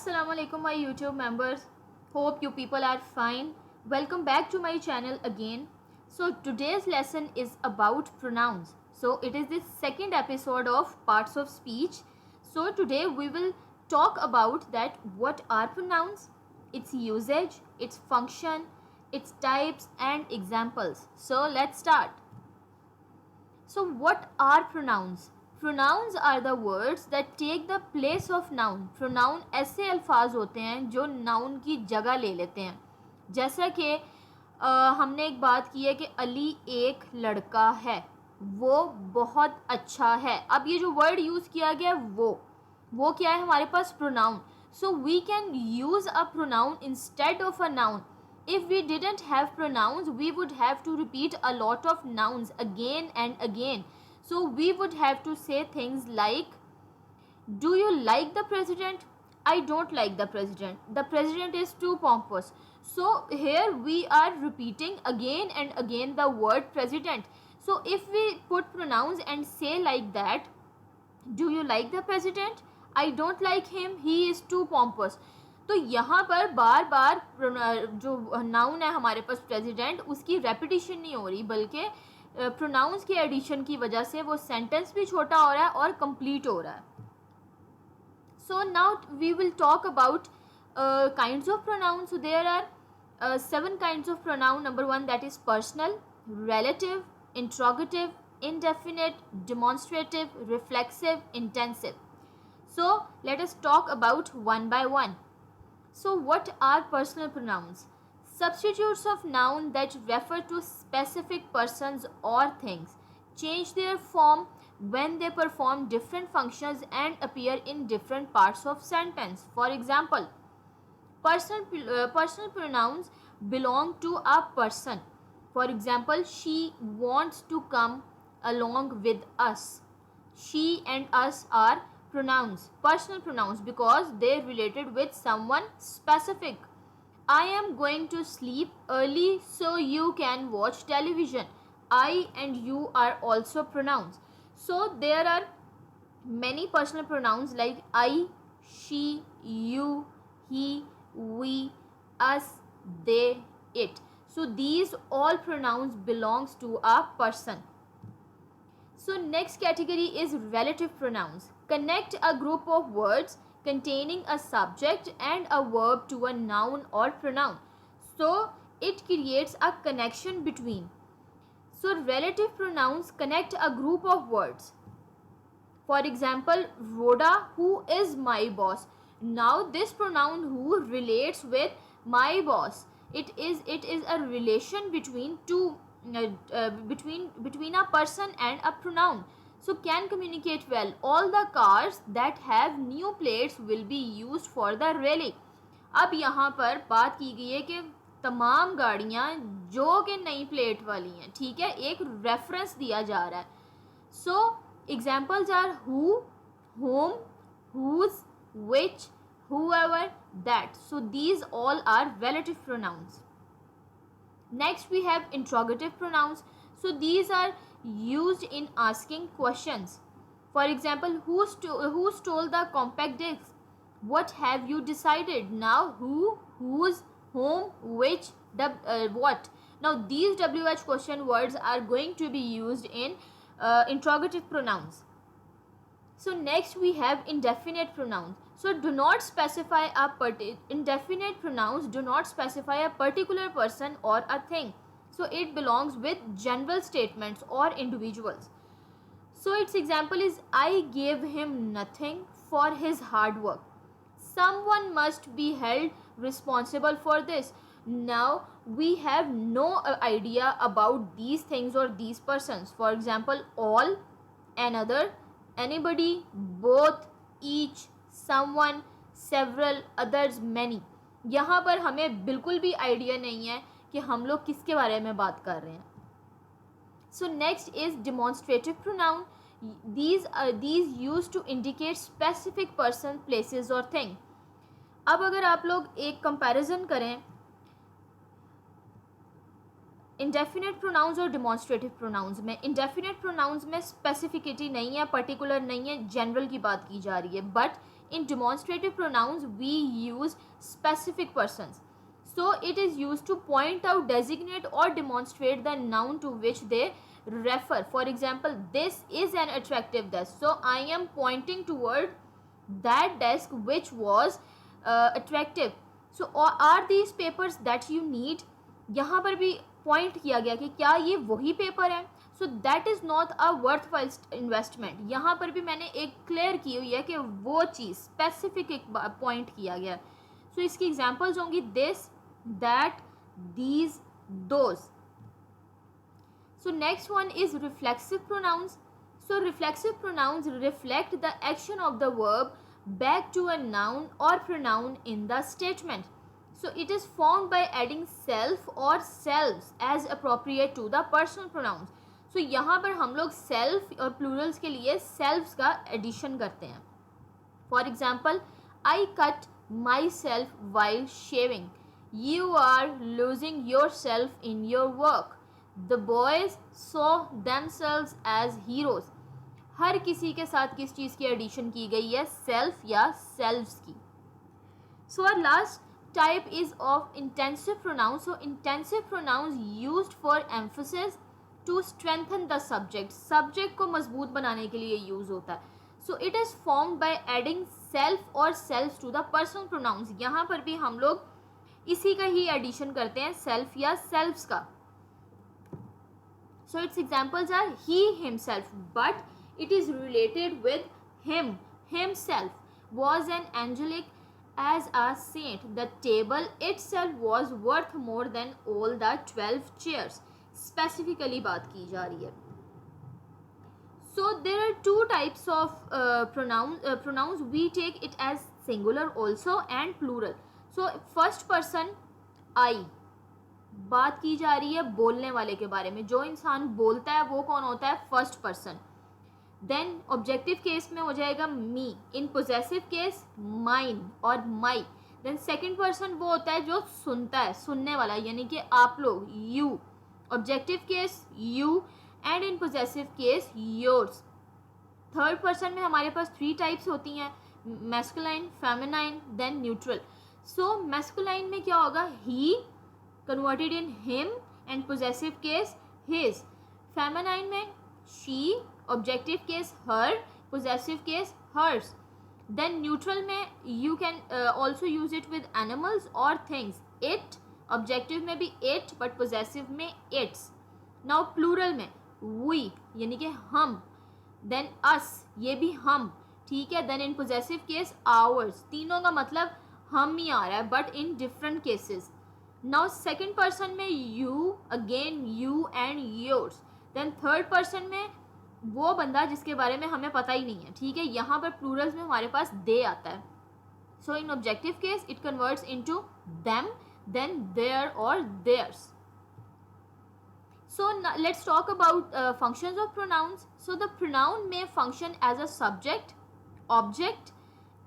Assalamu alaikum my YouTube members. Hope you people are fine. Welcome back to my channel again. So today's lesson is about pronouns. So it is the second episode of parts of speech. So today we will talk about that what are pronouns, its usage, its function, its types and examples. So let's start. So what are pronouns? Pronouns are the words that take the place of noun. Pronoun ऐसे अल्फाज होते हैं जो noun की जगह ले लेते हैं. जैसा कि हमने एक बात की है कि अली एक लड़का है, वो बहुत अच्छा है. अब ये जो वर्ड यूज़ किया गया वो क्या है हमारे पास? Pronoun. So we can use a pronoun instead of a noun. If we didn't have pronouns, we would have to repeat a lot of nouns again and again. So we would have to say things like, do you like the president? I don't like the president. The president is too pompous. So here we are repeating again and again the word president. So if we put pronouns and say like that, do you like the president? I don't like him. He is too pompous. तो यहाँ पर बार बार जो noun है हमारे पास president, उसकी repetition नहीं हो रही, बल्कि प्रोनाउंस के एडिशन की वजह से वो सेंटेंस भी छोटा हो रहा है और कंप्लीट हो रहा है. So now we will talk about kinds of pronoun. So there are 7 kinds of pronoun. Number 1 that is personal, relative, interrogative, indefinite, demonstrative, reflexive, intensive. So let us talk about one by one. So what are personal pronouns? Substitutes of noun that refer to specific persons or things. Change their form when they perform different functions and appear in different parts of sentence. For example, personal pronouns belong to a person. For example, she wants to come along with us. She and us are pronouns, personal pronouns, because they related with someone specific. I am going to sleep early so you can watch television. I and you are also pronouns. So there are many personal pronouns like I, she, you, he, we, us, they, it. So these all pronouns belongs to a person. So next category is relative pronouns. Connect a group of words containing a subject and a verb to a noun or pronoun. So it creates a connection between. So relative pronouns connect a group of words. For example, Rhoda, who is my boss. Now this pronoun who relates with my boss. It is a relation between two between a person and a pronoun. So can communicate well. All the cars that have new plates will be used for the rally. अब यहाँ पर बात की गई है कि तमाम गाड़ियाँ जो कि नई प्लेट वाली हैं, ठीक है, एक रेफरेंस दिया जा रहा है. So examples are who, whom, whose, which, whoever, that. So these all are relative pronouns. Next we have interrogative pronouns. So these are used in asking questions. For example, who stole the compact disc? What have you decided? Now who, whose, whom, which, what. Now these WH question words are going to be used in interrogative pronouns. So next we have indefinite pronouns. So do not specify indefinite pronouns do not specify a particular person or a thing. So it belongs with general statements or individuals. So its example is I gave him nothing for his hard work. Someone must be held responsible for this. Now we have no idea about these things or these persons. For example, all, another, anybody, both, each, someone, several, others, many. यहाँ पर हमें बिल्कुल भी idea नहीं है कि हम लोग किसके बारे में बात कर रहे हैं. So next is demonstrative pronoun. These used to indicate specific person, places or thing. अब अगर आप लोग एक कंपैरिजन करें, इंडेफिनेट प्रोनाउंस और डिमॉन्स्ट्रेटिव प्रोनाउंस में, इंडेफिनेट प्रोनाउंस में स्पेसिफिसिटी नहीं है, पर्टिकुलर नहीं है, जनरल की बात की जा रही है. But in demonstrative pronouns we use specific persons. So it is used to point out, designate or demonstrate the noun to which they refer. For example, this is an attractive desk. So I am pointing toward that desk which was attractive. So are these papers that you need? यहाँ पर भी point किया गया कि क्या ये वही paper है. So that is not a worthwhile investment. यहाँ पर भी मैंने एक क्लियर की हुई है कि वो चीज़ स्पेसिफिक एक पॉइंट किया गया. सो इसकी एग्जांपल्स होंगी this, that, these, those. So next one is reflexive pronouns. So reflexive pronouns reflect the action of the verb back to a noun or pronoun in the statement. So it is formed by adding self or selves as appropriate to the personal pronouns. So यहाँ पर हम लोग self और plurals के लिए selves का addition करते हैं. For example, I cut myself while shaving. You are losing yourself in your work. The boys saw themselves as heroes. हर किसी के साथ किस चीज़ की एडिशन की गई है, सेल्फ या सेल्व्स की. So our last type is of intensive pronouns. So intensive pronouns used for emphasis to strengthen the subject. Subject को मजबूत बनाने के लिए यूज होता है. So it is formed by adding self or selves to the personal pronouns. यहाँ पर भी हम लोग इसी का ही एडिशन करते हैं, सेल्फ या सेल्फ्स का. So its examples are he himself, but it is related with him. Himself was an angelic as a saint. The table itself was worth more than all the 12 chairs. Specifically बात की जा रही है. So there are two types of pronouns. We take it as singular also and plural. So first person I, बात की जा रही है बोलने वाले के बारे में. जो इंसान बोलता है वो कौन होता है, first person. Then objective case में हो जाएगा me. In possessive case mine और माई. देन सेकंड पर्सन वो होता है जो सुनता है, सुनने वाला, यानी कि आप लोग, you. Objective case you and in possessive case yours. Third person में हमारे पास 3 टाइप्स होती हैं, masculine, feminine, then neutral. So masculine में क्या होगा, he converted in him and possessive case his. Feminine में she, objective case her, possessive case hers. Then neutral में you can also use it with animals और things. It, objective में भी it but possessive में its. Now plural में we यानी कि हम, देन अस ये भी हम, ठीक है. Then in possessive case ours. तीनों का मतलब हम ही आ रहा है but in different cases. Now second person में you, again you and yours. Then third person में वो बंदा जिसके बारे में हमें पता ही नहीं है, ठीक है. यहाँ पर प्लूरल्स में हमारे पास दे आता है. So in objective case it converts into them, then their और theirs. So let's talk about functions of pronouns. So the pronoun may function as a subject, object,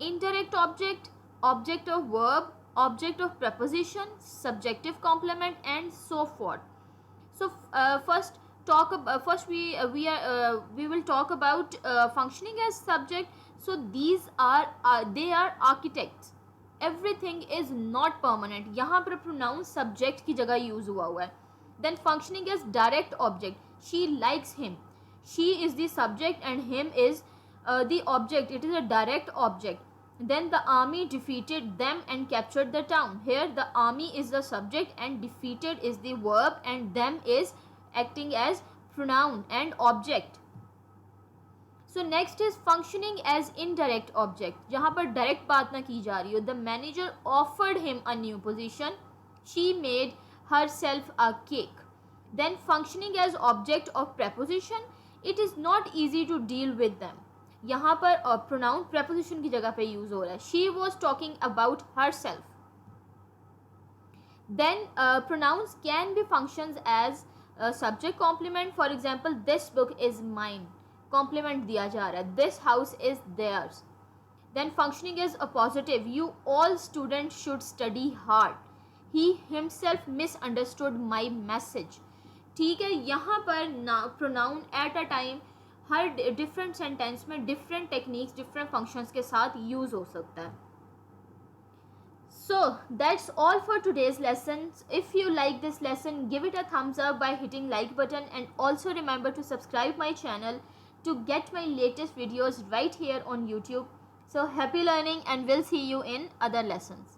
indirect object, object of verb, object of preposition, subjective complement, and so forth. So we will talk about functioning as subject. So these are they are architects. Everything is not permanent. यहाँ पर pronoun subject की जगह use हुआ है. Then functioning as direct object. She likes him. She is the subject and him is the object. It is a direct object. Then the army defeated them and captured the town. Here the army is the subject and defeated is the verb and them is acting as pronoun and object. So next is functioning as indirect object. जहाँ पर direct बात ना की जा रही हो. The manager offered him a new position. She made herself a cake. Then functioning as object of preposition, it is not easy to deal with them. यहाँ पर pronoun preposition की जगह पे use हो रहा है. She was talking about herself. Then pronouns can be functions as subject complement. For example, this book is mine. Complement दिया जा रहा है. This house is theirs. Then functioning as a positive. You all students should study hard. He himself misunderstood my message. ठीक है, यहाँ पर ना pronoun at a time her different sentence में डिफरेंट टेक्निक्स डिफरेंट फंक्शंस के साथ use हो सकता है. So that's all for today's lessons. If you like this lesson, give it a thumbs up by hitting like button, and also remember to subscribe my channel to get my latest videos right here on YouTube. So happy learning, and we'll see you in other lessons.